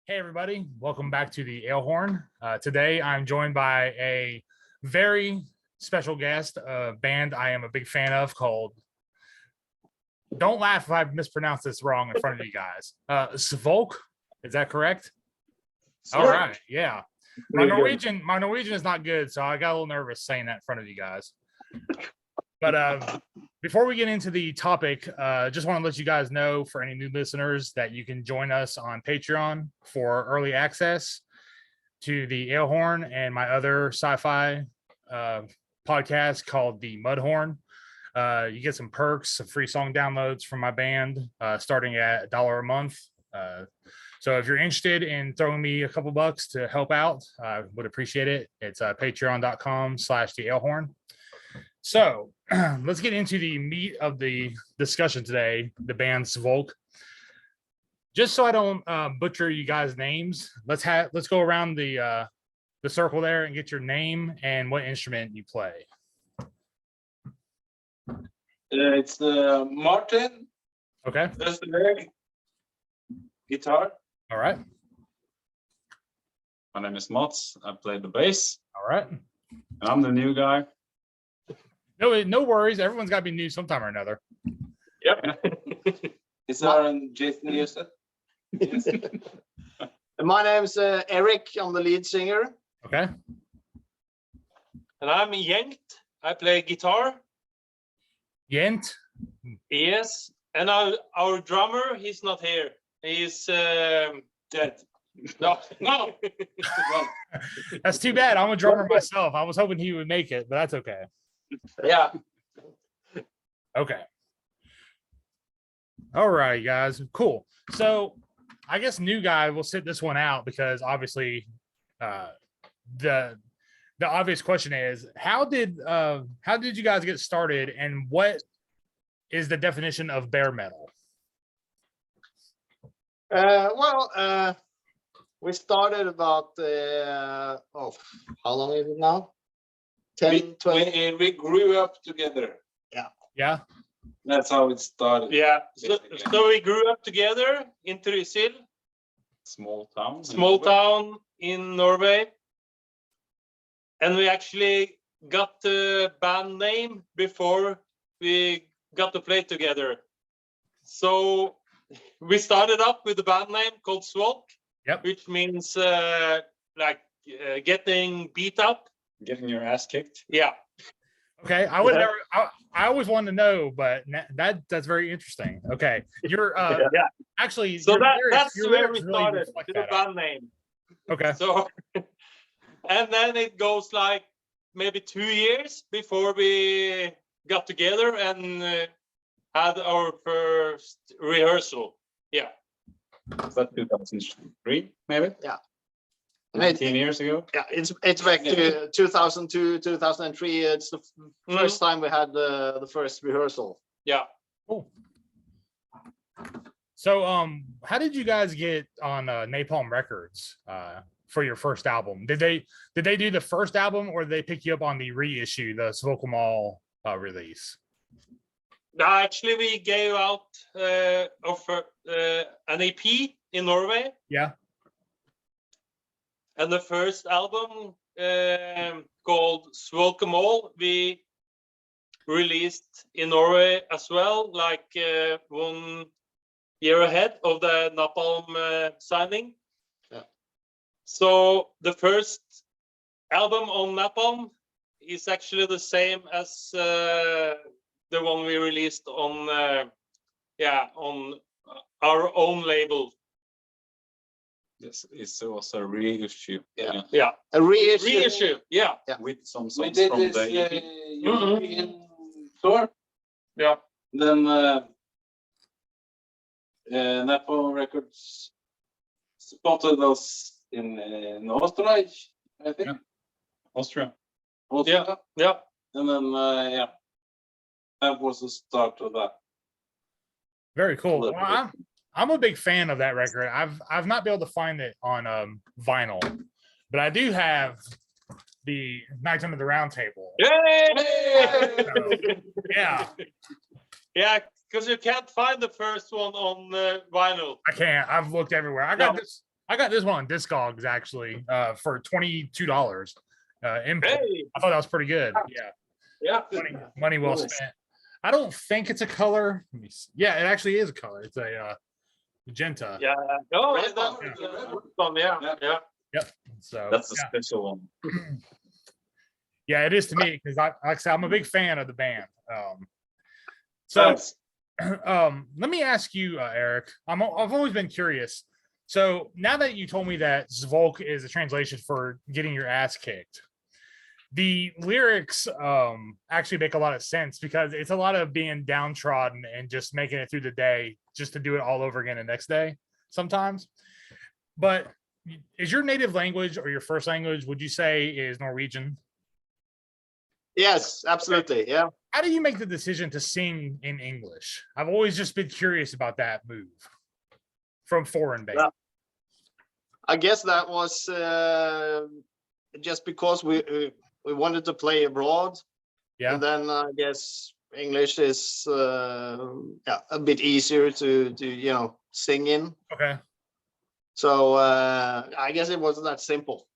Hey everybody, welcome back to the Ale Horn. Today I'm joined by a very special guest, a band I am a big fan of called, don't laugh if I mispronounce this wrong in front of you guys, Svolk, is that correct? All right, yeah. My Norwegian is not good, so I got a little nervous saying that in front of you guys. But before we get into the topic, just want to let you guys know, for any new listeners, that you can join us on Patreon for early access to the Ale Horn and my other sci-fi podcast called the Mudhorn. You get some perks, some free song downloads from my band, starting at $1 a month. So if you're interested in throwing me a couple bucks to help out, I would appreciate it. It's patreon.com/the Ale Horn. So let's get into the meat of the discussion today, the band Svolk. Just so I don't butcher you guys' names, let's go around the circle there and get your name and what instrument you play. It's Martin. Okay. That's the leg. Guitar. All right. My name is Mats. I play the bass. All right. And I'm the new guy. No worries. Everyone's got to be new sometime or another. Yep. It's Aaron Jason Houston. My name's Eric. I'm the lead singer. Okay. And I'm Jengt. I play guitar. Yent. Yes. And our drummer, he's not here. He's dead. No. That's too bad. I'm a drummer myself. I was hoping he would make it, but that's okay. Yeah. Okay. All right, guys. Cool. So I guess new guy will sit this one out because obviously the obvious question is how did you guys get started and what is the definition of bare metal? We started about how long is it now? 10, 20. We grew up together. Yeah. That's how it started. Yeah. So we grew up together in Trysil, Small town. town in Norway. And we actually got the band name before we got to play together. So we started up with the band name called Svolk, Yep. which means getting beat up. Getting your ass kicked. Yeah. Okay. I always wanted to know, but that's very interesting. Okay. You're Yeah. actually So that's your where we lyrics really started reflect with the that. band name. Okay. So, and then it goes like maybe 2 years before we got together and had our first rehearsal. Yeah. Is that 2003, maybe? Yeah. 19 years ago? Yeah, it's back to 2002, 2003. It's the first time we had the first rehearsal. Yeah. Cool. So, how did you guys get on Napalm Records for your first album? Did they do the first album, or did they pick you up on the reissue, the Svolk release? No, actually, we gave out an EP in Norway. Yeah. And the first album called Svolk we released in Norway as well, like 1 year ahead of the Napalm signing. Yeah. So the first album on Napalm is actually the same as the one we released on on our own label. Yes, it's also a reissue. Yeah. A reissue. Reissue. Yeah. With some We songs did from this the EP. European tour. Yeah. Then Napalm Records spotted us in Austria, I think. Yeah. Austria. Austria. Yeah. And then that was the start of that. Very cool. Well, I'm a big fan of that record. I've not been able to find it on vinyl, but I do have the Nights Under the Round Table. Yay! So, yeah. Yeah, because you can't find the first one on vinyl. I can't. I've looked everywhere. I got No. this. I got this one on Discogs actually for $22. Import. Hey, I thought that was pretty good. Yeah, yeah. money well Nice. spent. I don't think it's a color. Let me see. Yeah, it actually is a color. It's a magenta. Yeah. Oh, Red that's one. the red one. Yeah. Yep. So That's a yeah. special one. Yeah, it is to me because like I said, I'm a big fan of the band. So Thanks. let me ask you, Eric. I've always been curious. So now that you told me that Svolk is a translation for getting your ass kicked, the lyrics actually make a lot of sense because it's a lot of being downtrodden and just making it through the day just to do it all over again the next day sometimes. But is your native language or your first language, would you say, is Norwegian? Yes, absolutely. Yeah. How do you make the decision to sing in English? I've always just been curious about that move from foreign bands. Yeah. I guess that was just because we wanted to play abroad, Yeah. and then I guess English is yeah, a bit easier to sing in. Okay. So I guess it wasn't that simple.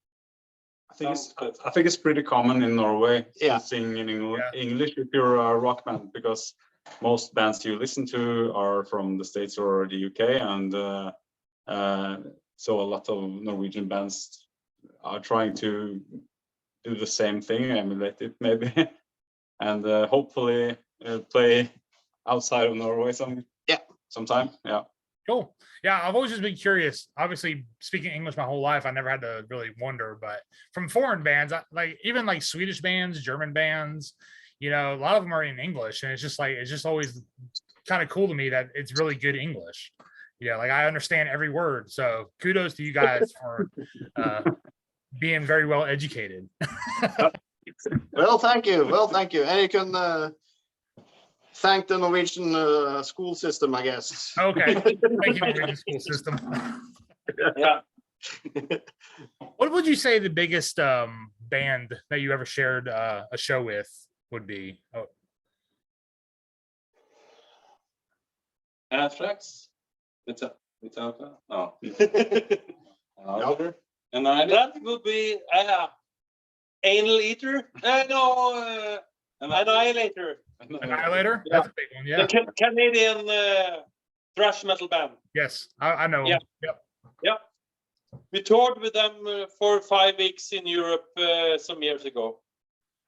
I think it's pretty common in Norway Yeah. to sing in Yeah. English if you're a rock band, because most bands you listen to are from the States or the UK, and so a lot of Norwegian bands are trying to do the same thing, emulate it maybe, and hopefully play outside of Norway sometime. Yeah. Cool. Yeah, I've always just been curious. Obviously, speaking English my whole life, I never had to really wonder. But from foreign bands, even like Swedish bands, German bands, a lot of them are in English, and it's just always kind of cool to me that it's really good English. Like I understand every word. So kudos to you guys for being very well educated. Well, thank you. And you can thank the Norwegian school system, I guess. Okay. Thank you, Norwegian school system. Yeah. What would you say the biggest band that you ever shared a show with would be? Oh, Anthrax? Metallica? No. No. That would be anal eater. No, annihilator. Annihilator? Yeah. That's a big one. Yeah. The Canadian thrash metal band. Yes, I know. Yeah. Yep. Yeah. We toured with them for 5 weeks in Europe some years ago.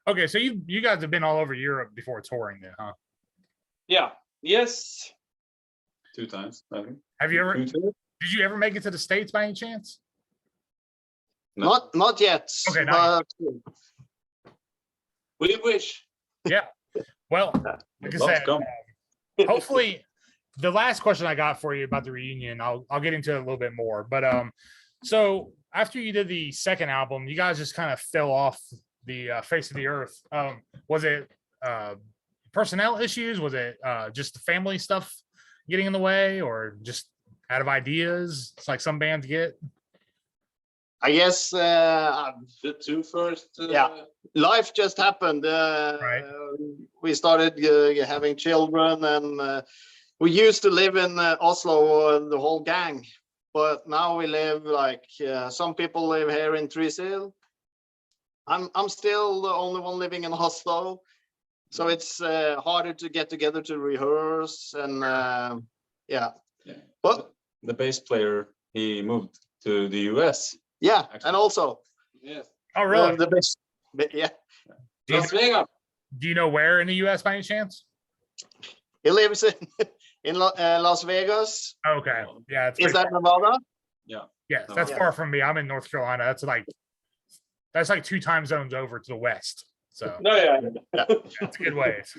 Okay, so you guys have been all over Europe before touring, then, huh? Yeah. Yes. 2 times, I think. Have you ever? 2 times? Did you ever make it to the States by any chance? No. Not yet. Okay, not But We wish. Yeah. Well, like I Let's said, go. hopefully, the last question I got for you about the reunion, I'll get into it a little bit more. But so after you did the second album, you guys just kind of fell off the face of the earth. Was it personnel issues? Was it just the family stuff getting in the way, or just out of ideas? It's like some bands get. I guess The 2 first. Yeah. Life just happened. Right. We started having children, and we used to live in Oslo, the whole gang. But now we live some people live here in Trysil. I'm still the only one living in Oslo, so it's harder to get together to rehearse, and yeah. But The bass player, he moved to the US. yeah, Actually. and also Yes. Oh, really? the best. Yeah, Do you, Las Vegas. do you know where in the U.S. by any chance? he lives in Las Vegas. Okay. Yeah. It's Is pretty that Nevada? Yes, that's Yeah. far from me. I'm in North Carolina. That's like 2 time zones over to the west. So No, yeah. that's good ways.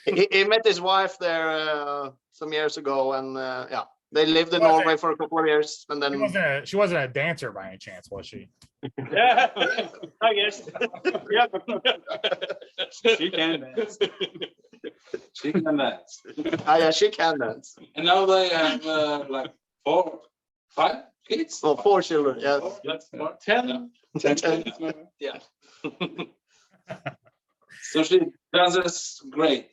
He met his wife there some years ago, and yeah, they lived in Was it- Norway for a couple of years, and then She wasn't a dancer by any chance, was she? Yeah. I guess. Yeah. She can dance. She can dance. yeah, she can dance. And now they have like 4, 5 kids. Well, 4 children. Yes. Oh, that's more. 10. 10. Yeah. So she dances great.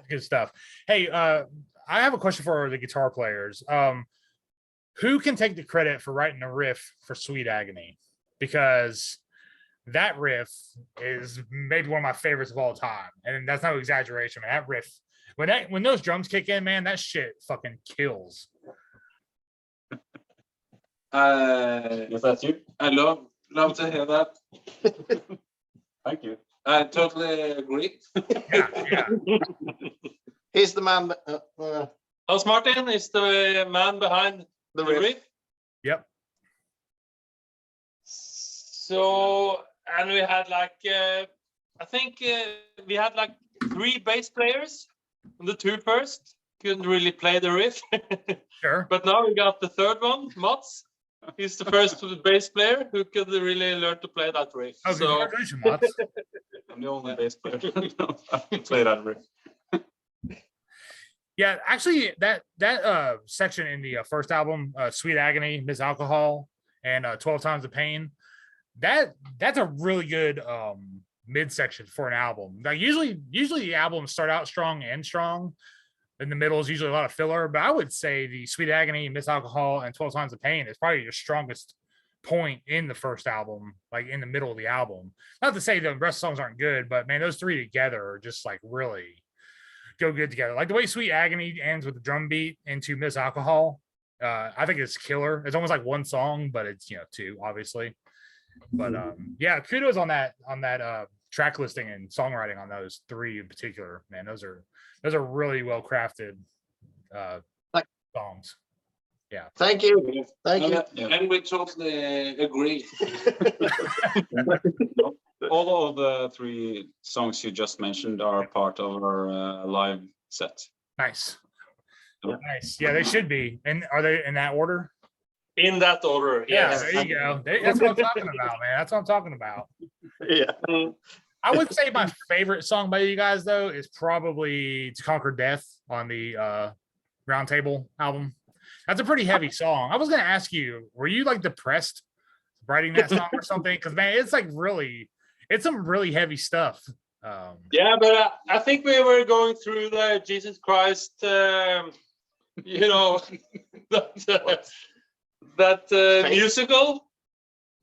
Good stuff. Hey, I have a question for the guitar players. who can take the credit for writing the riff for Sweet Agony? Because that riff is maybe one of my favorites of all time. And that's no exaggeration, man. That riff, when those drums kick in, man, that shit fucking kills. Is that you? I love to hear that. Thank you. I totally agree. Yeah. He's the man. Hans Martin is the man behind The the riff. riff. Yep. So, and we had like, I think we had like 3 bass players. The 2 first couldn't really play the riff. Sure. But now we got the 3rd one, Mats. He's the first bass player who could really learn to play that riff. Oh, So, congratulations, Mats. I'm the only bass player who knows how to play that riff. Yeah, actually, that section in the first album, Sweet Agony, Miss Alcohol, and 12 Times the Pain, that's a really good midsection for an album. Like usually the albums start out strong and strong. In the middle is usually a lot of filler, but I would say the Sweet Agony, Miss Alcohol, and 12 Times the Pain is probably your strongest point in the first album, like in the middle of the album. Not to say the rest of the songs aren't good, but man, those 3 together are just like really go good together. Like the way Sweet Agony ends with the drum beat into Miss Alcohol, I think it's killer. It's almost like one song, but it's 2 obviously. But yeah, kudos on that track listing and songwriting on those 3 in particular. Man, those are really well crafted songs. Thank you. Thank you. Yeah. And we totally agree. All of the 3 songs you just mentioned are part of our live set. Nice. Yeah. Nice. Yeah, they should be. And are they in that order? in that order, Yeah, yes. there you go. That's what I'm talking about, man. That's what I'm talking about. Yeah. I would say my favorite song by you guys, though, is probably To Conquer Death on the Round Table album. That's a pretty heavy song. I was going to ask you, were you like depressed writing that song or something? Because, man, it's like really, it's some really heavy stuff. Yeah, but I think we were going through the Jesus Christ, you know, that musical,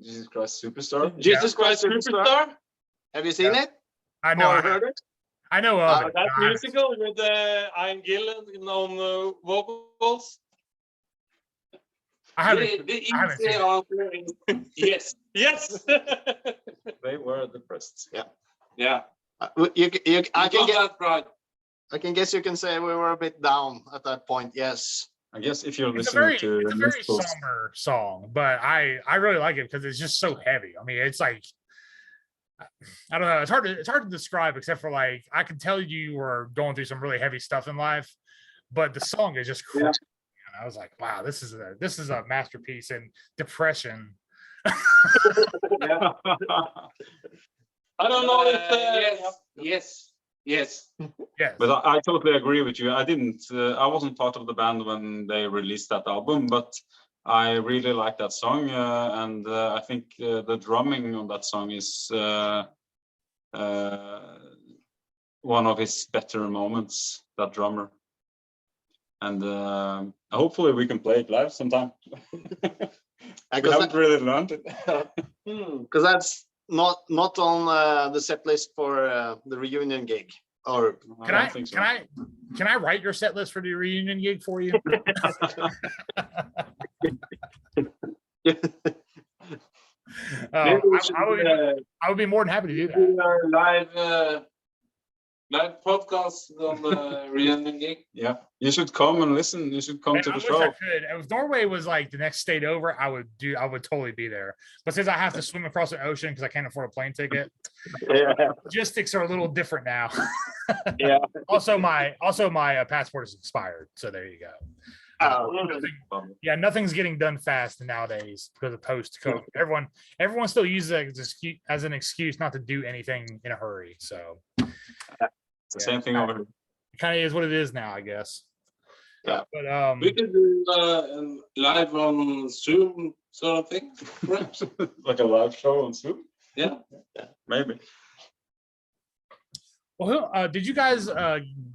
Jesus Christ Superstar. Jesus Christ Superstar. Have you seen it? I know. Or I heard it? I know of it. That musical with Ian Gillan on vocals. I haven't. The I haven't easy seen answer is yes. Yes. They were depressed. Yeah. I can get. That right. I can guess you can say we were a bit down at that point. Yes. I guess if you're It's a listening very, to it's a very musicals, somber song, but I really like it because it's just so heavy. I mean, it's like, I don't know. It's hard to describe, except for like I can tell you were going through some really heavy stuff in life, but the song is just crazy. And I was like, wow, this is a masterpiece in depression. yeah. I don't know if Yes. Yes. But I totally agree with you. I wasn't part of the band when they released that album, but I really like that song, and I think the drumming on that song is one of his better moments. That drummer, and hopefully we can play it live sometime. We haven't really learned it. Because that's not on the set list for the reunion gig. Or Can I think so. can I write your set list for the reunion gig for you? I would be more than happy to do that. Do a live podcast on the reunion gig. Yeah, you should come and listen. You should come Man, to I the wish show. I could. If Norway was like the next state over, I would totally be there. But since I have to swim across the ocean because I can't afford a plane ticket, logistics are a little different now. Yeah. Also, my passport is expired, so there you go. Nothing's getting done fast nowadays because of post-COVID. Everyone still uses it as an excuse not to do anything in a hurry. So It's the same thing over here. it kind of is what it is now, I guess. Yeah. But We could do live on Zoom sort of thing, perhaps. Like a live show on Zoom. Yeah. Maybe. well, did you guys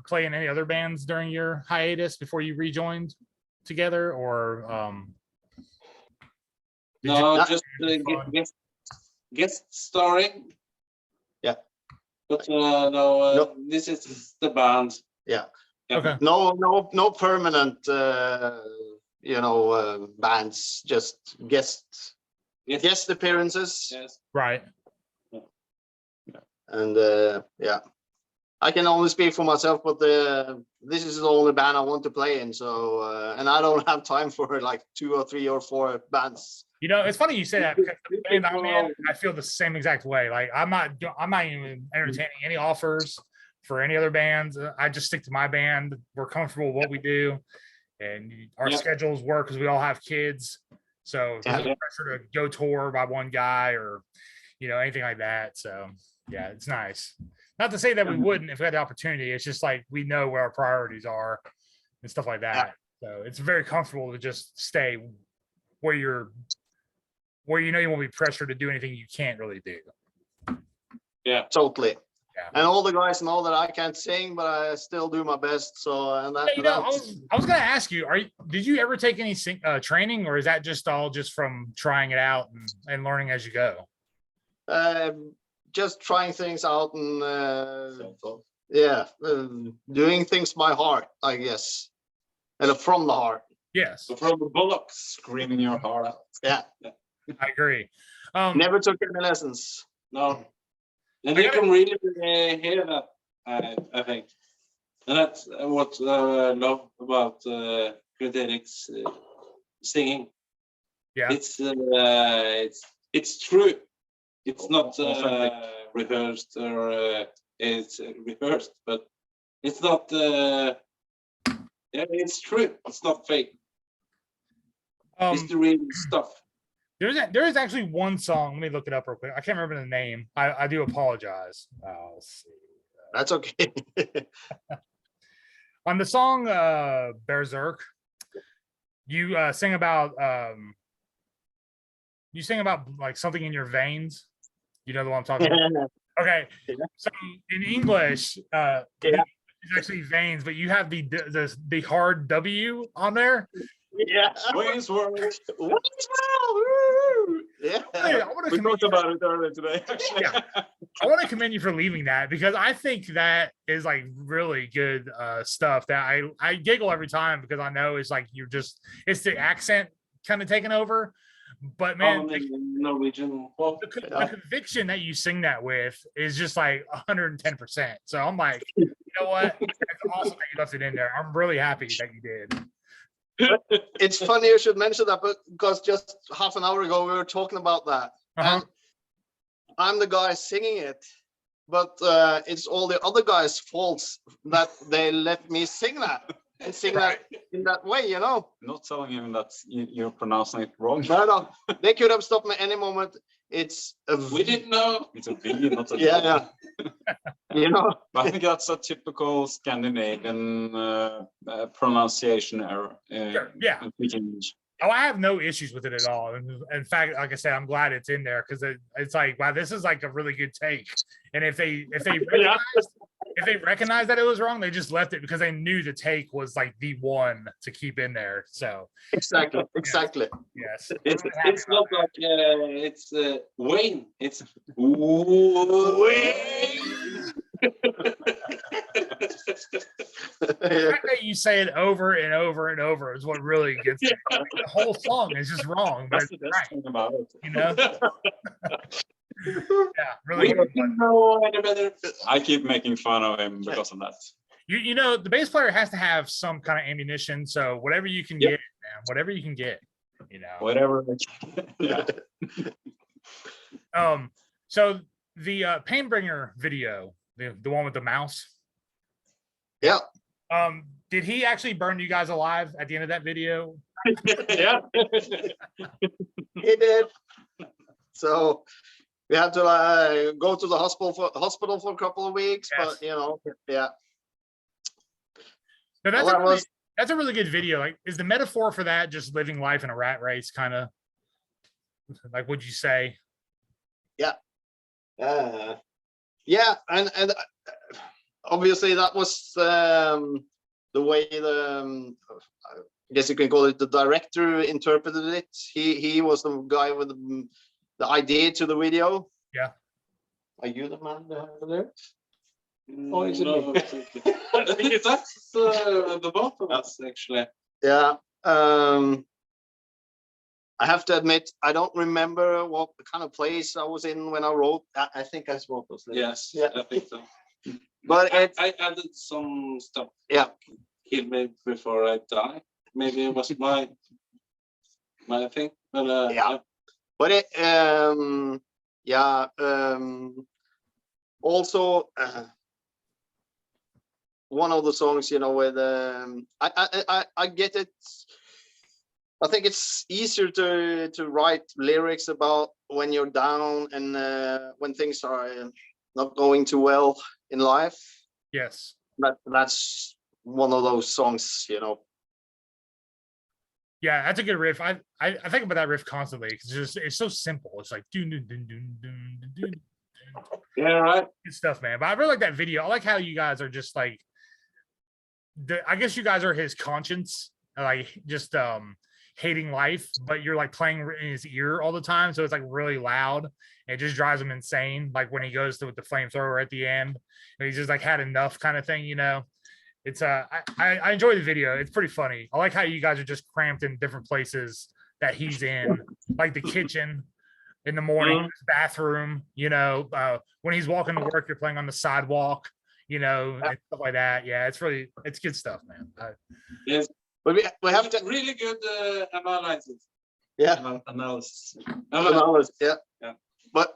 play in any other bands during your hiatus before you rejoined together, or No, Yeah. just Fun. guest starring. Yeah. But no, No. this is the band. Yeah. Yeah. Okay. No permanent, bands, just guest appearances. Yes. Right. And yeah, I can only speak for myself, but this is the only band I want to play in. So and I don't have time for like 2 or 3 or 4 bands. You know, it's funny you say that because the band I'm in, I feel the same exact way. Like I'm not even entertaining any offers for any other bands. I just stick to my band. We're comfortable with what we do, and our Yeah. schedules work because we all have kids. So there's no pressure to go tour by one guy or anything like that. So yeah, it's nice. Not to say that we wouldn't if we had the opportunity. It's just like we know where our priorities are and stuff like that. So it's very comfortable to just stay where you won't be pressured to do anything you can't really do. Yeah. Totally. Yeah. And all the guys know that I can't sing, but I still do my best. So and that, I was gonna ask you, did you ever take any training, or is that just all just from trying it out and learning as you go? just trying things out and doing things by heart, I guess, and from the heart. Yes, So from the bullocks. Screaming your heart out. Yeah, I agree. never took any lessons. No. And you can really hear that, I think. And that's what I love about Criteric's singing. Yeah. It's true. It's not Authentic. rehearsed or it's rehearsed, but it's not. It's true. It's not fake. It's the real stuff. There is actually one song. Let me look it up real quick. I can't remember the name. I do apologize. Let's see. That's okay. On the song Berserk, you sing about like something in your veins. You know the one I'm talking about? Okay. So in English, it's actually veins, but you have the hard W on there. Yeah. Wayne's World. Yeah. I want to We commend talked about it earlier today. Actually. Yeah. I want to commend you for leaving that, because I think that is like really good stuff that I giggle every time, because I know it's like it's the accent kind of taking over. But man, Norwegian. the conviction that you sing that with is just like 110%. So I'm like, you know what? It's awesome that you left it in there. I'm really happy that you did. It's funny you should mention that, because just half an hour ago we were talking about that. And I'm the guy singing it, but it's all the other guys' faults that they let me sing that and sing that in that way, you know. Not telling him that you're pronouncing it wrong. No, they could have stopped me any moment. It's We didn't know. It's a V, not a V. yeah. You know. But I think that's a typical Scandinavian pronunciation error. Sure, yeah. In speaking English. Oh, I have no issues with it at all. And in fact, like I said, I'm glad it's in there, because it's like, wow, this is like a really good take. And if they recognized that it was wrong, they just left it because they knew the take was like the one to keep in there. So Exactly. yes, It's not like it's Wayne. It's Wayne. the fact that you say it over and over and over is what really gets it. Like, the whole song is just wrong, but That's it's the best right. thing about it. You know? Yeah, really. We good. didn't know any better. I keep making fun of him because of that. You know, the bass player has to have some kind of ammunition. So whatever you can get, man, whatever you can get, you know. Whatever. Yeah. So the Painbringer video, the one with the mouse. Yeah. Did he actually burn you guys alive at the end of that video? Yeah. He did. So we had to go to the hospital for a couple of weeks, Yes. but yeah. So Well, that's a really good video. Like, is the metaphor for that just living life in a rat race, kind of? Like, would you say? Yeah, and obviously that was the way I guess you can call it the director who interpreted it. He was the guy with the idea to the video. Yeah. Are you the man there? Oh, is it me? I think that's the both of us actually. Yeah. I have to admit, I don't remember what kind of place I was in when I wrote. I think I wrote those lyrics. Yes, Yeah. I think so. But I added some stuff. Yeah. Kill me before I die. Maybe it was my thing. But Yeah. But it, also one of the songs, you know, with I get it. I think it's easier to write lyrics about when you're down and when things are not going too well in life. Yes. That's one of those songs, you know. Yeah, that's a good riff. I think about that riff constantly because it's so simple. It's like dun, dun, dun, dun, dun, dun, dun. yeah, right. Good stuff, man. But I really like that video. I like how you guys are just like I guess you guys are his conscience, like just hating life, but you're like playing in his ear all the time, so it's like really loud. It just drives him insane. Like when he goes to with the flamethrower at the end, and he's just like had enough kind of thing, you know. It's I enjoy the video. It's pretty funny. I like how you guys are just cramped in different places that he's in, like the kitchen in the morning, his bathroom, you know, when he's walking to work, you're playing on the sidewalk, you know, and stuff like that. Yeah, it's good stuff, man. Yes, But we have to. really good analysis. Yeah. Analysis. Yeah. Yeah. But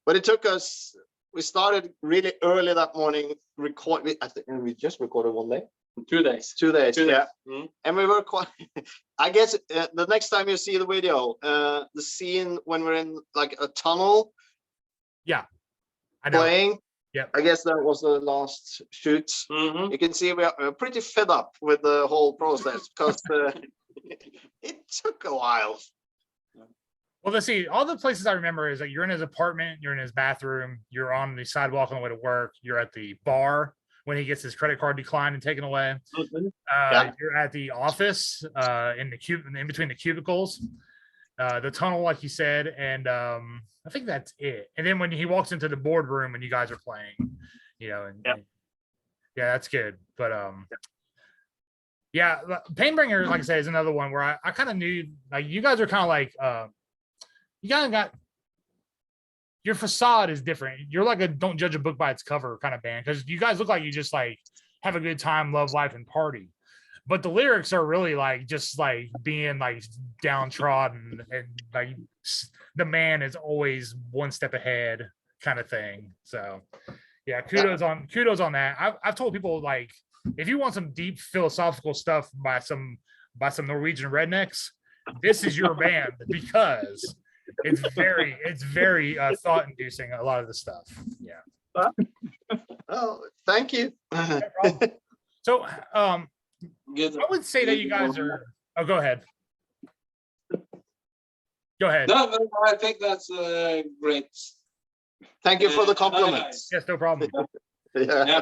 it took us. We started really early that morning. I think we just recorded 1 day. 2 days. 2 days. 2 days. Yeah. Mm. And we were quite. I guess the next time you see the video, the scene when we're in like a tunnel. Yeah. I know. Playing. Yep. I guess that was the last shoot. Mm-hmm. You can see we are pretty fed up with the whole process because it took a while. Well, let's see. All the places I remember is that you're in his apartment, you're in his bathroom, you're on the sidewalk on the way to work, you're at the bar when he gets his credit card declined and taken away. You're at the office in between the cubicles, the tunnel, like you said, and I think that's it. And then when he walks into the boardroom and you guys are playing, you know, and yeah, that's good. But yeah, Painbringer, like I said, is another one where I kind of knew, like, you guys are kind of like you kind of got your facade is different. You're like a don't judge a book by its cover kind of band, because you guys look like you just like have a good time, love life, and party. But the lyrics are really like just like being like downtrodden and like the man is always one step ahead kind of thing. So yeah, kudos on that. I've told people, like, if you want some deep philosophical stuff by some Norwegian rednecks, this is your band, because it's very thought inducing, a lot of the stuff. Yeah. Oh, thank you. No problem. So Good. I would say that you guys are. Oh, go ahead. Go ahead. No, I think that's great. Thank you for the compliments. Yes, no problem. Yeah. Yeah,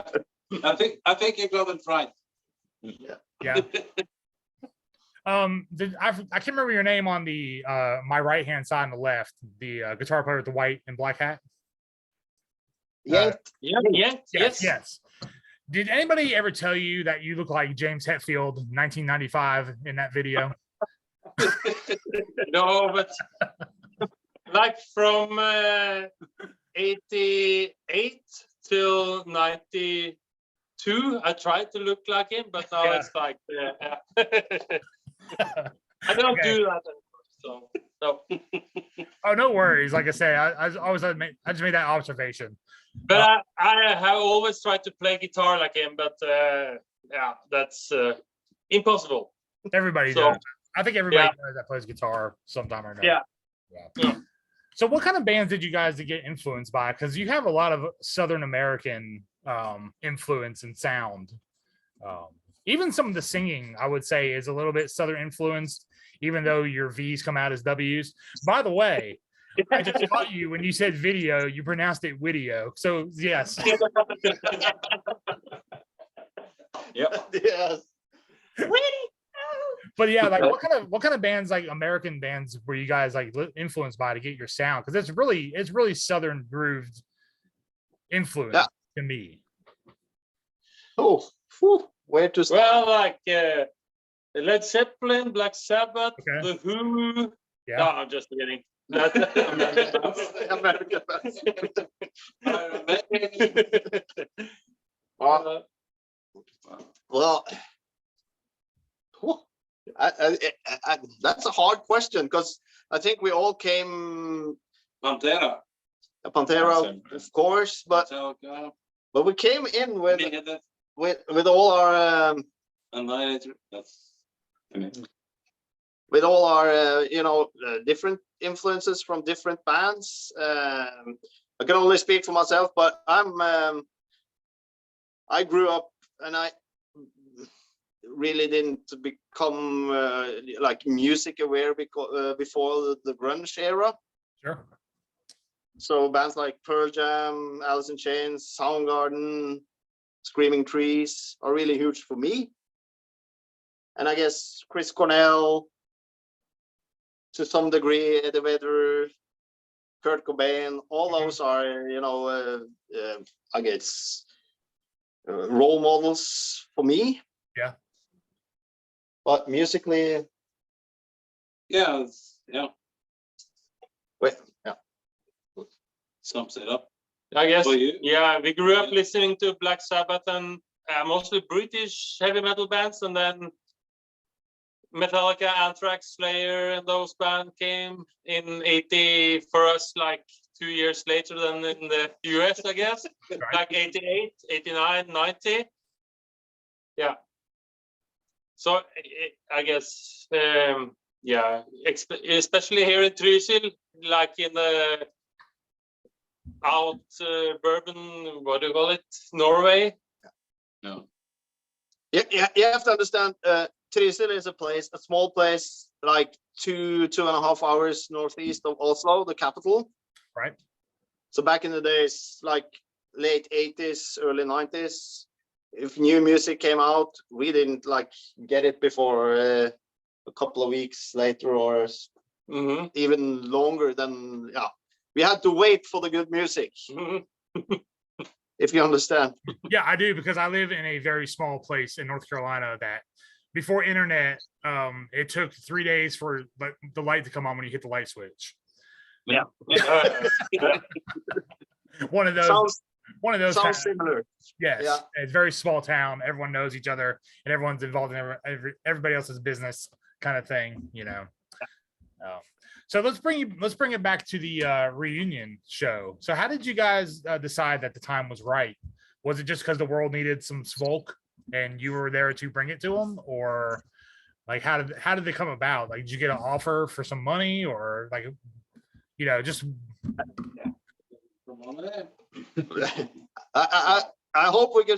I think you got it right. Yeah. I can't remember your name on the my right hand side on the left, the guitar player with the white and black hat. Yeah. Yes. Did anybody ever tell you that you look like James Hetfield 1995 in that video? No, but like from 88 till 92, I tried to look like him, but now it's like I don't do that anymore. So Oh, no worries. Like I say, I just made that observation. But I have always tried to play guitar like him, but yeah, that's impossible. Everybody does. I think everybody does that plays guitar sometime or another. Yeah. So what kind of bands did you guys get influenced by? Because you have a lot of Southern American influence and sound. Even some of the singing, I would say, is a little bit Southern influenced, even though your V's come out as W's. By the way, I just caught you when you said video, you pronounced it video. So yes. Yep. Yes. But yeah, like what kind of bands, like American bands, were you guys like influenced by to get your sound? Because it's really Southern grooved influence to me. Oh, whew, where to start? Well, like Led Zeppelin, Black Sabbath, Okay. The Who. Yeah. No, I'm just kidding. American bands. Well, whew, that's a hard question because I think we all came Pantera. Pantera, of course, but Metallica, we came in Megadeth, with all our Annihilator. That's with all our different influences from different bands. I can only speak for myself, but I grew up and I really didn't become like music aware because before the grunge era. Sure. So bands like Pearl Jam, Alice in Chains, Soundgarden, Screaming Trees are really huge for me. And I guess Chris Cornell, to some degree, Eddie Vedder, Kurt Cobain, all those are, I guess, role models for me. Yeah. But musically, yeah. wait, yeah. Sums it up. I guess, For you? yeah, we grew up listening to Black Sabbath and mostly British heavy metal bands, and then Metallica, Anthrax, Slayer, and those bands came in 80 for us, like 2 years later than in the US, I guess, like 88, 89, 90. Yeah. So I guess, yeah, especially here in Trysil, like in the bourbon, what do you call it, Norway? No. Yeah, you have to understand, Trysil is a small place, like 2.5 hours northeast of Oslo, the capital. Right. So back in the days, like late 80s, early 90s, if new music came out, we didn't like get it before a couple of weeks later or even longer than, yeah. We had to wait for the good music, if you understand. Yeah, I do, because I live in a very small place in North Carolina that before internet, it took 3 days for the light to come on when you hit the light switch. Yeah. One of those Sounds kind of, similar. yes. Yeah. It's a very small town. Everyone knows each other and everyone's involved in everybody else's business kind of thing, So let's bring it back to the reunion show. So how did you guys decide that the time was right? Was it just because the world needed some Svolk and you were there to bring it to them, or like how did they come about? Like, did you get an offer for some money, or like, just I hope we can.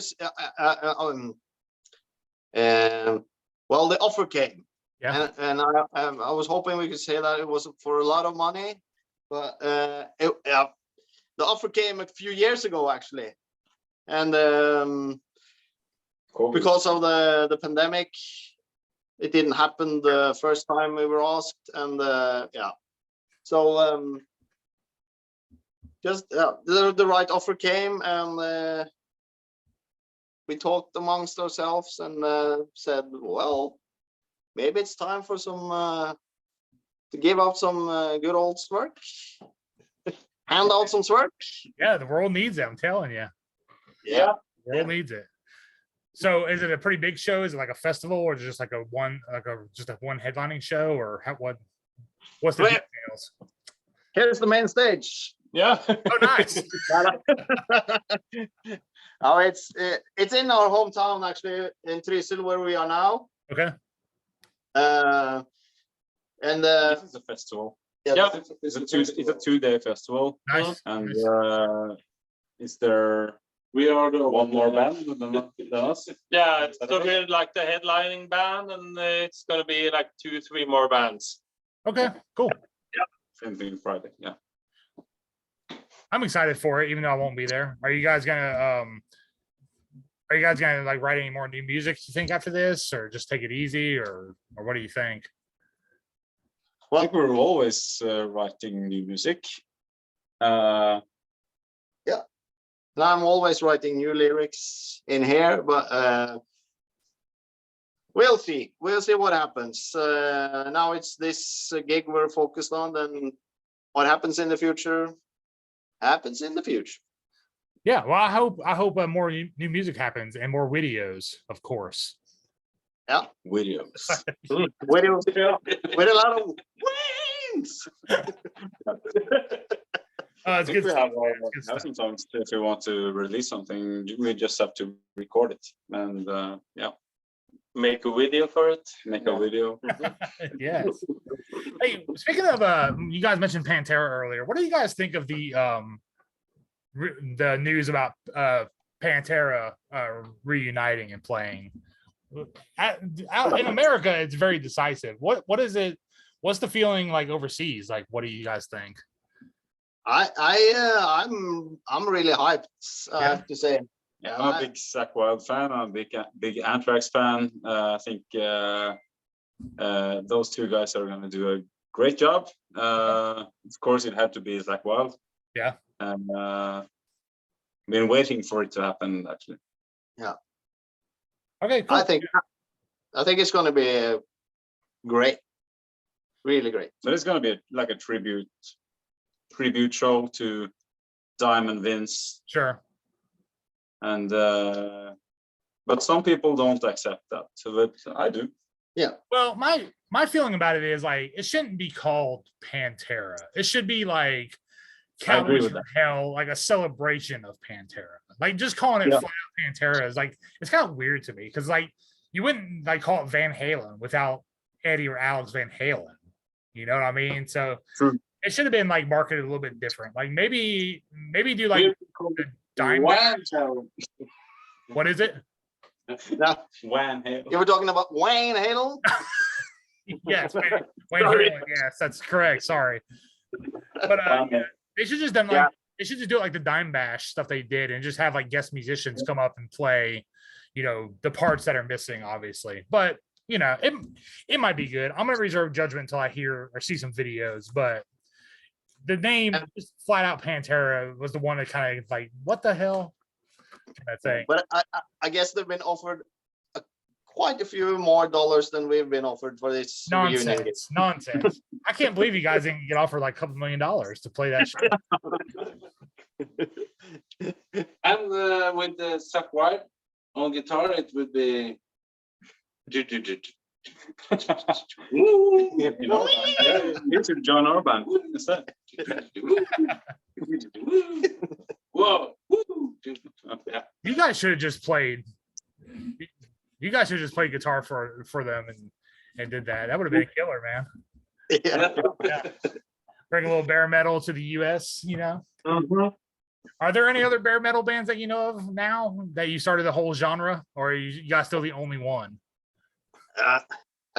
Well, the offer came. Yeah. And I was hoping we could say that it wasn't for a lot of money, but the offer came a few years ago actually, and because of the pandemic, it didn't happen the first time we were asked, and yeah, so just the right offer came, and we talked amongst ourselves and said, well, maybe it's time for some to give out some good old Svolk. Hand out some Svolk. Yeah, the world needs it, I'm telling you. Yeah. The world needs it. So is it a pretty big show? Is it like a festival, or just like one headlining show, or what's the details? Here's the main stage. Yeah. Oh, nice. Oh, it's in our hometown actually, in Trysil, where we are now. Okay. And This is a festival. yeah, It's a 2-day festival. Nice. And Nice. is there We are the one more band than us? Yeah, it's gonna be like the headlining band, and it's gonna be like 2-3 more bands. Okay, cool. Same thing Friday. Yeah. I'm excited for it, even though I won't be there. Are you guys gonna Are you guys gonna like write any more new music, you think, after this, or just take it easy, or what do you think? I think we're always writing new music. And I'm always writing new lyrics in here, but we'll see. We'll see what happens. Now it's this gig we're focused on, then what happens in the future happens in the future. Yeah, well, I hope more new music happens and more videos, of course. Yeah, Videos. with a lot of wings. It's good We stuff. have, Good have stuff. some songs if we want to release something. We just have to record it and yeah, Make a video for it. make a video. Yes. Hey, speaking of you guys mentioned Pantera earlier. What do you guys think of the news about Pantera reuniting and playing? Out in America, it's very decisive. What is it? What's the feeling like overseas? Like, what do you guys think? I'm really hyped, I have to say. Yeah, I'm a big Zakk Wylde fan. I'm a big Anthrax fan. I think those two guys are going to do a great job. Of course, it had to be Zakk Wylde. Yeah. And been waiting for it to happen, actually. Okay, cool. I think it's going to be great, really great. So it's going to be like a tribute show to Diamond Vince. Sure. And but some people don't accept that, so I do. Well, my feeling about it is like it shouldn't be called Pantera. It should be like I agree Cowboys with from that. Hell, like a celebration of Pantera. Like just calling it Yeah. flat out Pantera is like it's kind of weird to me because like you wouldn't like call it Van Halen without Eddie or Alex Van Halen. You know what I mean? So True. it should have been like marketed a little bit different. Like maybe do like the dime. Wow. What is it? Now, Van Halen. you were talking about Wayne Halen. Yes, Wayne Sorry. Halen, yes, that's correct. Sorry, but they should just done like Yeah. they should just do it like the Dime Bash stuff they did, and just have like guest musicians come up and play, you know, the parts that are missing, obviously. But you know, it might be good. I'm gonna reserve judgment until I hear or see some videos. But the name, just flat out Pantera, was the one that kind of like, what the hell, kind of thing. But I guess they've been offered quite a few more dollars than we've been offered for this reunion. Nonsense. I can't believe you guys didn't get offered like a couple $1 million to play that show. And with the Zakk Wylde on guitar, it would be. You know, into John Urban instead. Whoa! Yeah. You guys should have just played. You guys should have just played guitar for them and did that. That would have been killer, man. Yeah. Bring a little bare metal to the U.S. You know. Are there any other bare metal bands that you know of now that you started the whole genre, or are you guys still the only one? I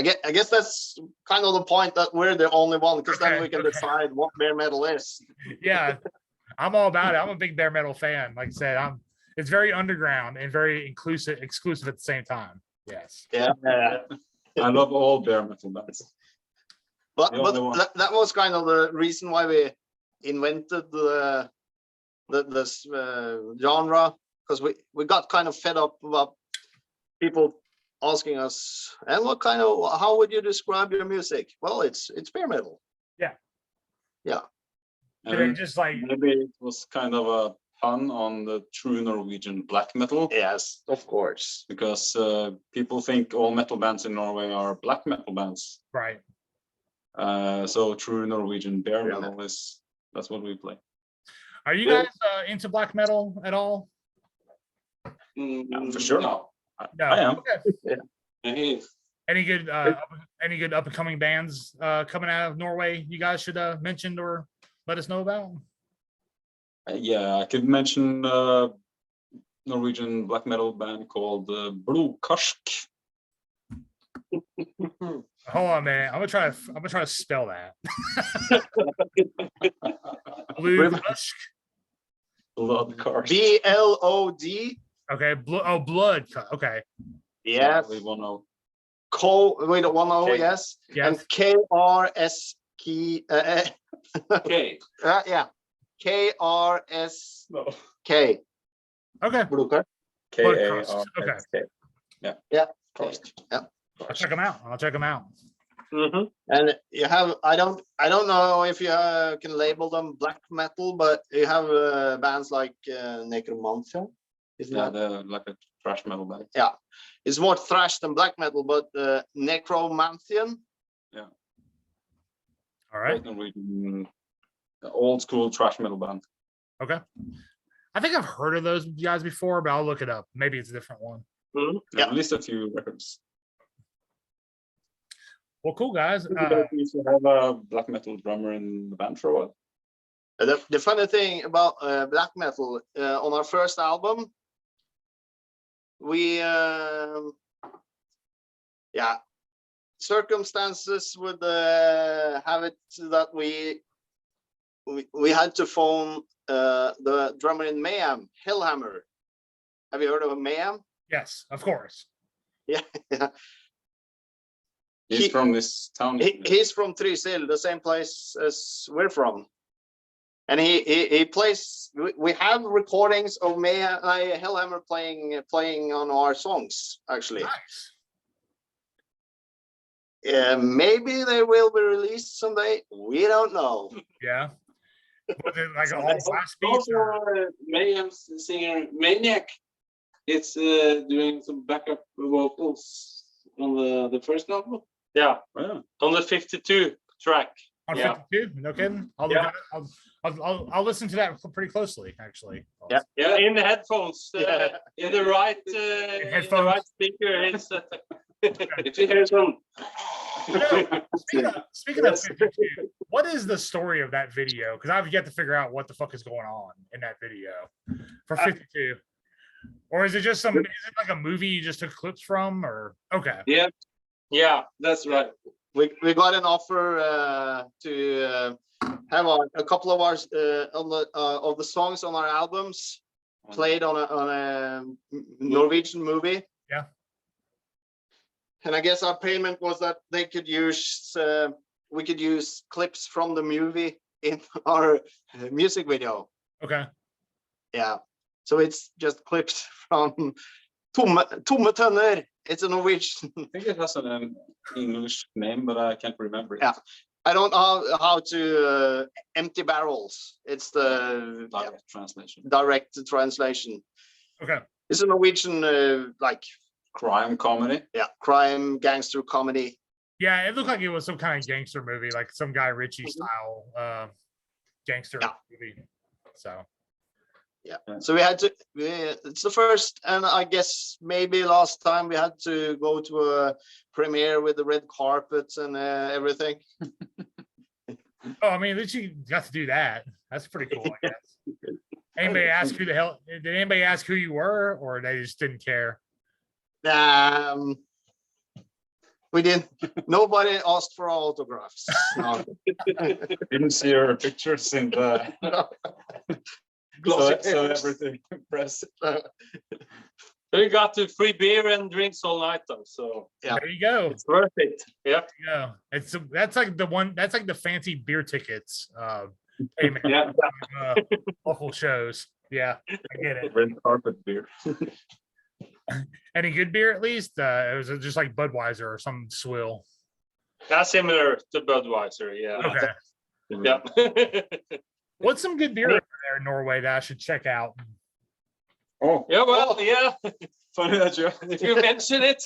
guess that's kind of the point, that we're the only one, because then Okay, we can okay. decide what bare metal is. Yeah, I'm all about it. I'm a big bare metal fan. Like I said, it's very underground and very exclusive at the same time. Yes. Yeah. I love all bare metal bands. But The only one. that was kind of the reason why we invented this genre, because we got kind of fed up about people asking us, and how would you describe your music? Well, it's bare metal. And then And just like maybe it was kind of a pun on the true Norwegian black metal, Yes, of course. because people think all metal bands in Norway are black metal bands. right. So true Norwegian bare Yeah. metal that's what we play. Are you guys into black metal at all? For sure. No. No. I am. Okay. He- Any good up and coming bands coming out of Norway you guys should mention or let us know about? Yeah, I could mention Norwegian black metal band called Blodkarsk. Hold on, man. I'm gonna try to spell that. Blodkarsk. Blodkarsk. BLOD Okay, blood cut. Okay, Yes. We won out. We don't want to know, K. yes. yes. And KRS key, Okay. yeah. KRSK. No. Okay, Brukar. K-A-R-S-K. Yeah. Karst. I'll check them out. I'll check them out. Mhm. And you have, I don't know if you can label them black metal, but you have bands like Necromantia. Isn't Yeah, that? they're like a thrash metal band. Yeah. It's more thrash than black metal, but Necromantian. All right. Norwegian, old school thrash metal band. Okay. I think I've heard of those guys before, but I'll look it up. Maybe it's a different one. Mhm. They Yeah. released a few records. Well, cool guys. We used to have a black metal drummer in the band for a while. The funny thing about black metal, on our first album, we yeah, circumstances would have it that we had to phone the drummer in Mayhem, Hellhammer. Have you heard of Mayhem? Yes, of course. Yeah. He's from this town. He's from Trysil, the same place as we're from. And he plays. We have recordings of Mayhem, Hellhammer playing on our songs. Actually, Nice. maybe they will be released someday. We don't know. Yeah. Was it like So a I whole hope blast beat? also, Mayhem's singer Maniac, it's doing some backup vocals on the first album. Yeah, Yeah. on the 52 track. On Yeah. 52? No kidding. I'll look Yeah. at it. I'll listen to that pretty closely, actually. Yeah. Yeah, in the headphones, Yeah. in the right, in the Headphones. right speaker. It's If you hear some. Speaking of 52, what is the story of that video? Because I've yet to figure out what the fuck is going on in that video for 52. Or is it just is it like a movie you just took clips from? Or okay. Yeah, yeah, that's right. We got an offer to have a couple of ours of the songs on our albums played on a Norwegian movie. Yeah. And I guess our payment was that they could use we could use clips from the movie in our music video. Okay. Yeah. So it's just clips from Tomme Tønner. It's a Norwegian. I think it has an English name, but I can't remember it. Yeah. I don't know how to empty barrels. It's the Direct translation. direct translation. Okay. It's a Norwegian like Crime comedy. crime gangster comedy. Yeah, it looked like it was some kind of gangster movie, like some Guy Ritchie style gangster Yeah. movie. So So we had to. It's the first, and I guess maybe last time we had to go to a premiere with the red carpets and everything. oh, I mean, at least you got to do that. That's pretty cool, I guess. Anybody ask who the hell did anybody ask who you were, or they just didn't care? We didn't. Nobody asked for autographs. No. Didn't see your pictures in the celebrity press. we got the free beer and drinks all night though, so Yeah. There you go. it's worth it. Yeah, Yeah, that's like the fancy beer tickets payment Yeah. local shows. Yeah, I get it. Red carpet beer. Any good beer at least? It was just like Budweiser or some swill. that's similar to Budweiser. Yeah, Okay. yeah. What's some good beer over there in Norway that I should check out? Oh, Yeah, well, yeah. funny that you. If you mention it,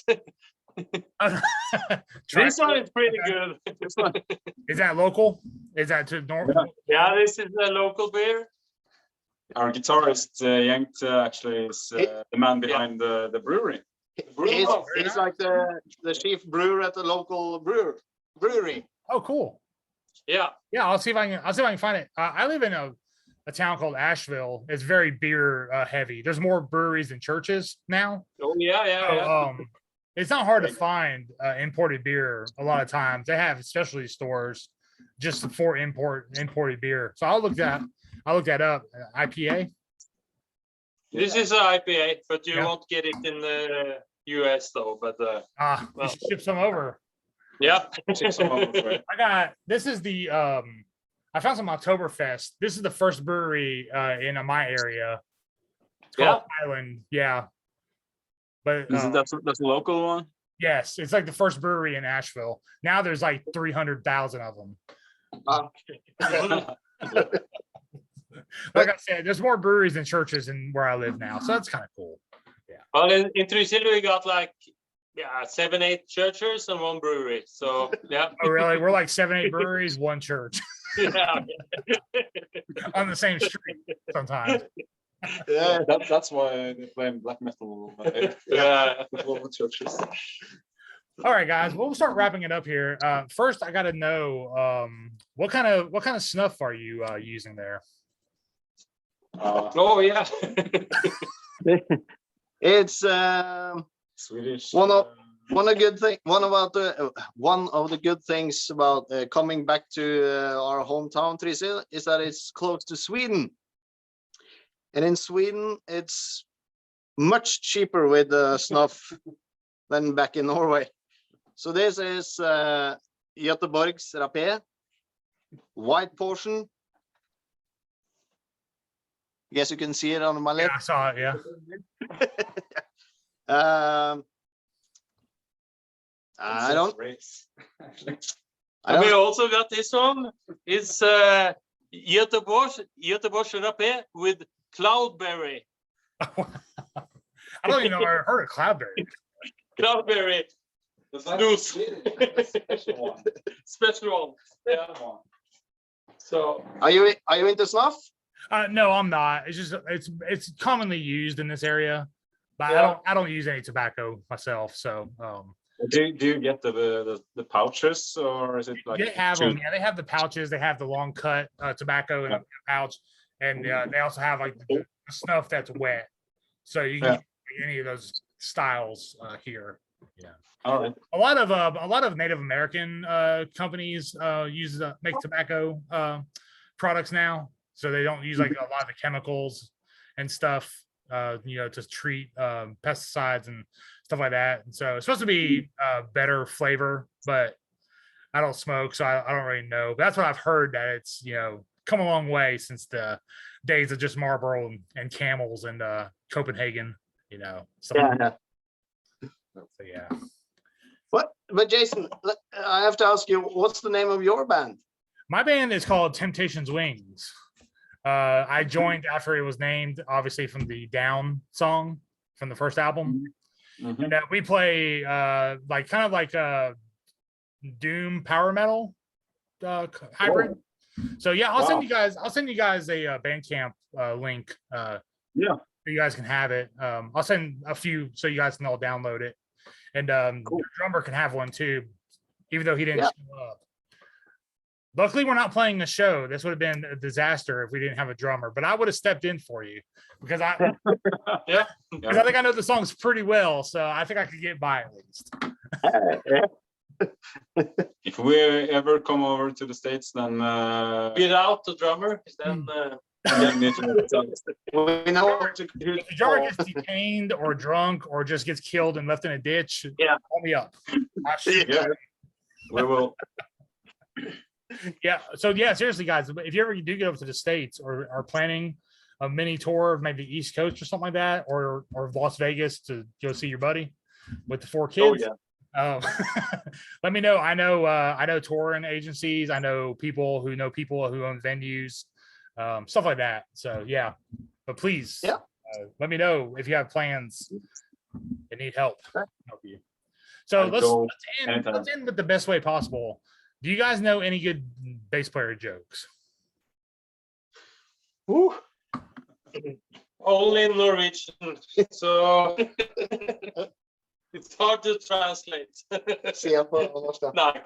this one is pretty good. Is that local? Is that to Norway? Yeah, this is a local beer. Our guitarist Jengt actually is the man behind the brewery. He's like the chief brewer at the local brewery. Oh, cool. Yeah, Yeah, I'll see if I can find it. I live in a town called Asheville. It's very beer heavy. There's more breweries than churches now. oh yeah, yeah, So, yeah. it's not hard to find imported beer. A lot of times they have specialty stores just for imported beer. So I'll look that up. IPA. This is an IPA, but you Yeah. won't get it in the US though. But You well. should ship some over. yeah, This is the I found some Oktoberfest. This is the first brewery in my area. It's called Island. Yeah. But That's a local one. yes, it's like the first brewery in Asheville. Now there's like 300,000 of them. Like I said, there's more breweries than churches in where I live now. So that's kind of cool. well, in Trysil we got like 7-8 churches and 1 brewery. So yeah, Oh, really? We're like 7-8 breweries, 1 church yeah. on the same street sometimes. Yeah. That's why they play black metal. Yeah. Churches. All right, guys. We'll start wrapping it up here. First, I got to know what kind of snuff are you using there? Oh yeah. It's Swedish. one of the good things about coming back to our hometown Trysil is that it's close to Sweden, and in Sweden it's much cheaper with snuff than back in Norway. So this is Göteborg's Rapé, white portion. I guess you can see it on my Yeah, lip. I saw it. Yeah. I don't. And we also got this one. It's Göteborg's Rapé with cloudberry. I don't even know if I heard of cloudberry. Cloudberry. Snooze. Special one. Yeah. So Are you into snuff? No, I'm not. It's just it's commonly used in this area, but Yeah. I don't use any tobacco myself. So Do you get the pouches, or is it like they have them. Yeah, they have the pouches. They have the long cut tobacco in a pouch, and they also have like the snuff that's wet. So you can get any of those styles here. Yeah. All right. A lot of Native American companies make tobacco products now, so they don't use like a lot of the chemicals and stuff, to treat pesticides and stuff like that. And so it's supposed to be better flavor, but I don't smoke, so I don't really know. But that's what I've heard, that it's come a long way since the days of just Marlboro and Camels and Copenhagen. Stuff like that. So, yeah. But Jason, I have to ask you, what's the name of your band? My band is called Temptation's Wings. I joined after it was named, obviously, from the Down song from the first album. Mhm. And we play kind of like doom power metal hybrid. So yeah, I'll send you guys a Bandcamp link. Yeah. So you guys can have it. I'll send a few so you guys can all download it. And your drummer can have one too, even though he didn't show up. Luckily, we're not playing the show. This would have been a disaster if we didn't have a drummer, but I would have stepped in for you because I think I know the songs pretty well. So I think I could get by at least. If we ever come over to the States, then without the drummer, then We know what to do. If the drummer gets detained or drunk or just gets killed and left in a ditch, call me up. I'll shoot you. yeah, we will. Yeah. So yeah, seriously, guys, if you ever do get over to the States or are planning a mini tour of maybe East Coast or something like that, or Las Vegas to go see your buddy with the 4 kids. Let me know. I know touring agencies. I know people who own venues, stuff like that. So yeah, but please, let me know if you have plans and need help. Help you. So let's end with the best way possible. Do you guys know any good bass player jokes? Ooh. only in Norwegian, so it's hard to translate. Se på norska. Nej,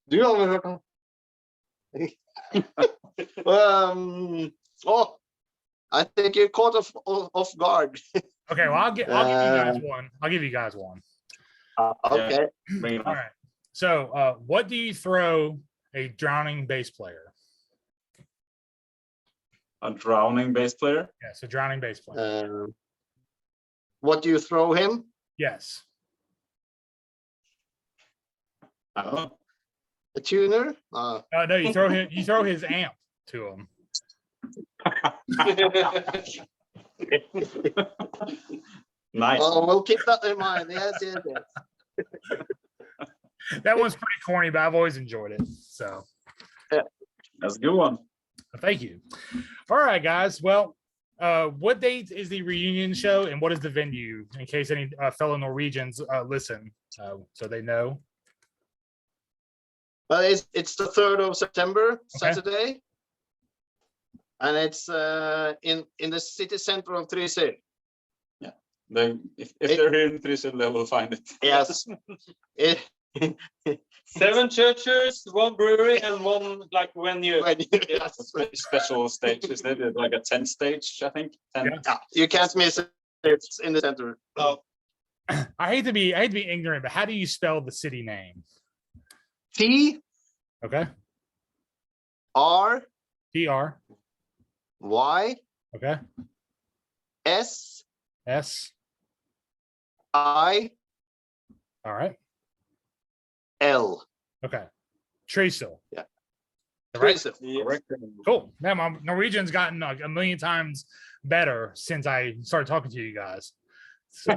Du har väl hört om? I think you're caught off guard. Okay, well I'll give you guys one. I'll give you guys one. Okay. All right. So, what do you throw a drowning bass player? a drowning bass player. Yeah, so drowning bass player. What do you throw him? Yes. I don't know. A tuner? No, you throw him. You throw his amp to him. Nice. Oh, we'll keep that in mind. Yes, yes, yes. That one's pretty corny, but I've always enjoyed it. So That's a good one. thank you. All right, guys. Well, what date is the reunion show, and what is the venue? In case any fellow Norwegians listen, so they know. But it's the 3rd of September, Saturday. And it's in the city center of Trysil. If they're here in Trysil, they will find it. Yes. 7 churches, 1 brewery, and 1 like venue. Yes. Special stage, isn't it? Like a 10 stage, I think. 10. Yeah. Yeah, you can't miss it. It's in the center. Oh, I hate to be ignorant, but how do you spell the city name? T Okay. R DR. Y Okay. S S. I All right. L. Okay. Trysil. Yeah. Right. Trysil. Correct. Cool. Man, my Norwegian's gotten like a million times better since I started talking to you guys. So,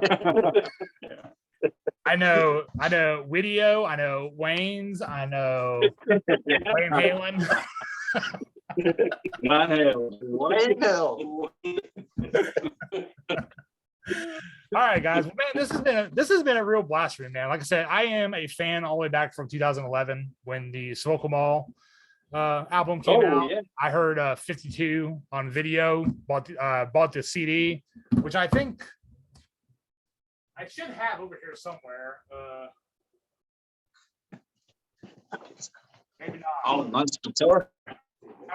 I know Whitio, I know Wayne's, I know Wayne Halen. L. All right, guys. Well, man, this has been a real blast for me, man. Like I said, I am a fan all the way back from 2011 when the Svolk album came out. yeah. I heard 52 on video, bought the CD, which I think I should have over here somewhere. Maybe not. Oh, nice guitar. I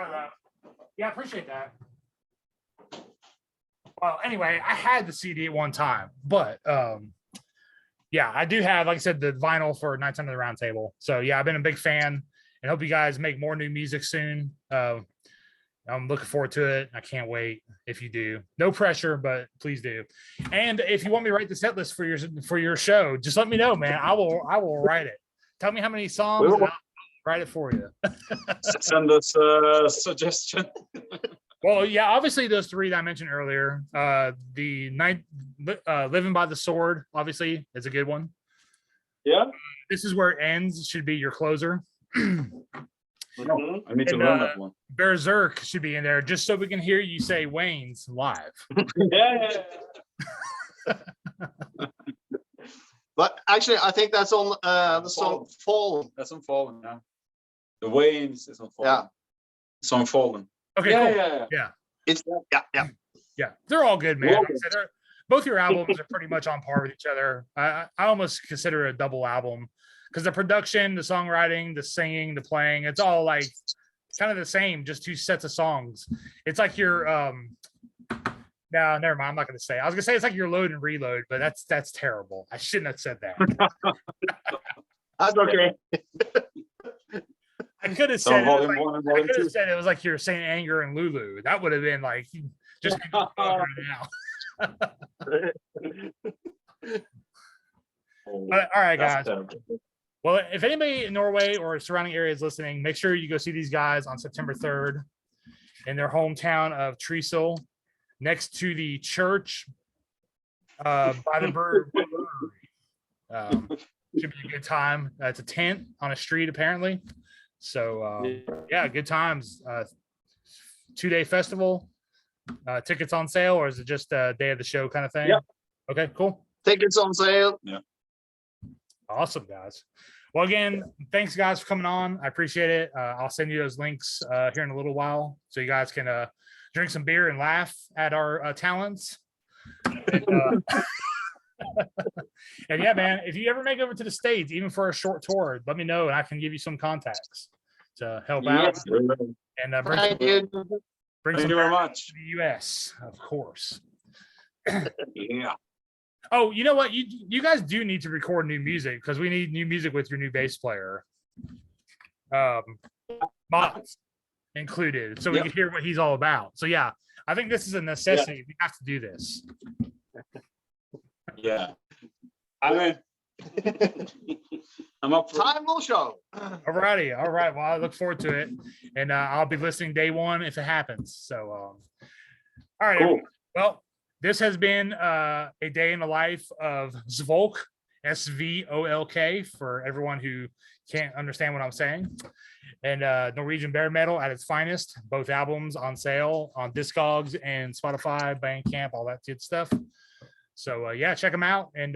don't know. Yeah, I appreciate that. Well, anyway, I had the CD at one time, but yeah, I do have, like I said, the vinyl for Nights Under the Round Table. So yeah, I've been a big fan and hope you guys make more new music soon. I'm looking forward to it. I can't wait if you do. No pressure, but please do. And if you want me to write the set list for your show, just let me know, man. I will write it. Tell me how many songs and I'll write it for you. Send us a suggestion. Well, yeah, obviously those 3 that I mentioned earlier. The night Living by the Sword, obviously, is a good one. Yeah. This Is Where It Ends should be your closer. No, I need to And, learn that one. Berserk should be in there just so we can hear you say Wayne's live. Yeah. But actually, I think that's on the song Fallen. That's on Fallen, yeah. The Waynes is on Fallen. Yeah. It's on Fallen. Okay, cool. Yeah. It's yeah. They're all good, man. Like I said, both your albums are pretty much on par with each other. I almost consider it a double album because the production, the songwriting, the singing, the playing, it's all like kind of the same, just 2 sets of songs. It's like your no, never mind. I'm not gonna say. I was gonna say it's like your load and reload, but that's terrible. I shouldn't have said that. That's okay. I could have So said, volume 1 and I volume could 2. have said it was like you're saying Anger and Lulu. That would have been like just now. All right, guys. Well, if anybody in Norway or surrounding areas listening, make sure you go see these guys on September 3rd in their hometown of Trysil, next to the church by the brewery. Should be a good time. It's a tent on a street, apparently. So, yeah, good times. 2-day festival. Tickets on sale, or is it just a day of the show kind of thing? Yep. Okay, cool. Tickets on sale. Awesome, guys. Well, again, thanks, guys, for coming on. I appreciate it. I'll send you those links here in a little while so you guys can drink some beer and laugh at our talents. And, and yeah, man, if you ever make it over to the States, even for a short tour, let me know and I can give you some contacts to help out and Thank you. bring Thank some you very back much. to the US, of course. Yeah. Oh, you know what? You guys do need to record new music because we need new music with your new bass player. Mods. included, so we Yep. can hear what he's all about. So yeah, I think this is a necessity. We have to do this. Yeah, I'm in. I'm up for it. Time will show. Alrighty, all right. Well, I look forward to it, and I'll be listening day one if it happens. So, all right. Cool. Well, this has been a day in the life of Svolk, Svolk, for everyone who can't understand what I'm saying. And Norwegian bare metal at its finest. Both albums on sale on Discogs and Spotify, Bandcamp, all that good stuff. So yeah, check them out. And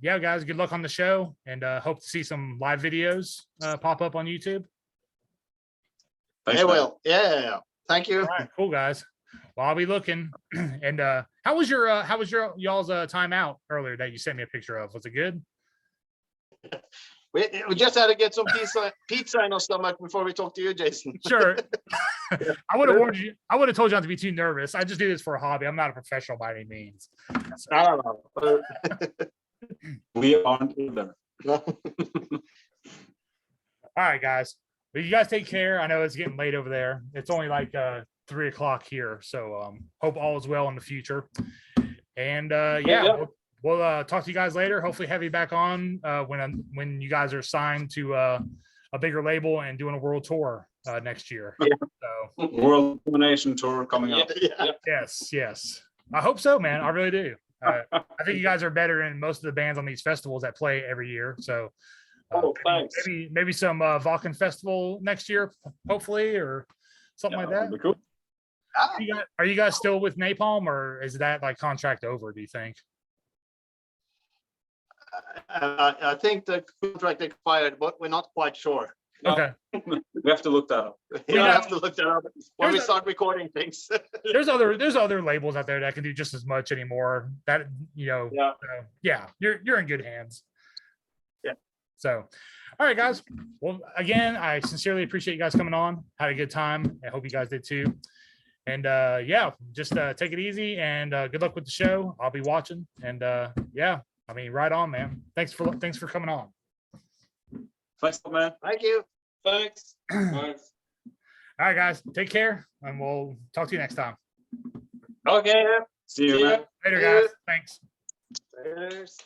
yeah, guys, good luck on the show. And hope to see some live videos pop up on YouTube. Thanks, Hey, man. Will. Yeah. Thank you. All right, cool guys. Well, I'll be looking. And how was your y'all's time out earlier that you sent me a picture of? Was it good? We just had to get some pizza in our stomach before we talk to you, Jason. Sure. I would have warned you. I would have told you not to be too nervous. I just do this for a hobby. I'm not a professional by any means. So, I don't know. We aren't either. all right, guys. Well, you guys take care. I know it's getting late over there. It's only like 3 o'clock here. So hope all is well in the future. And yeah, we'll talk to you guys later. Hopefully have you back on when you guys are signed to a bigger label and doing a world tour next year. Yeah. So World Domination Tour coming up. Yeah. yes. I hope so, man. I really do. I think you guys are better than most of the bands on these festivals that play every year. So Thanks. maybe some Vulcan Festival next year, hopefully, or something like that. That'd be cool. Are you guys still with Napalm, or is that like contract over, do you think? I think the contract expired, but we're not quite sure. No. Okay. We have to look that up. You have to look that up when we start recording things. There's other labels out there that can do just as much anymore. That Yeah. yeah, you're in good hands. Yeah. So, all right, guys. Well, again, I sincerely appreciate you guys coming on. Had a good time. I hope you guys did too. And yeah, just take it easy and good luck with the show. I'll be watching. And yeah, I mean, right on, man. Thanks for coming on. Thanks, man. Thank you. Thanks. Thanks. All right, guys. Take care, and we'll talk to you next time. Okay. See you, See ya. man. Later, Yeah. guys. Thanks. Cheers.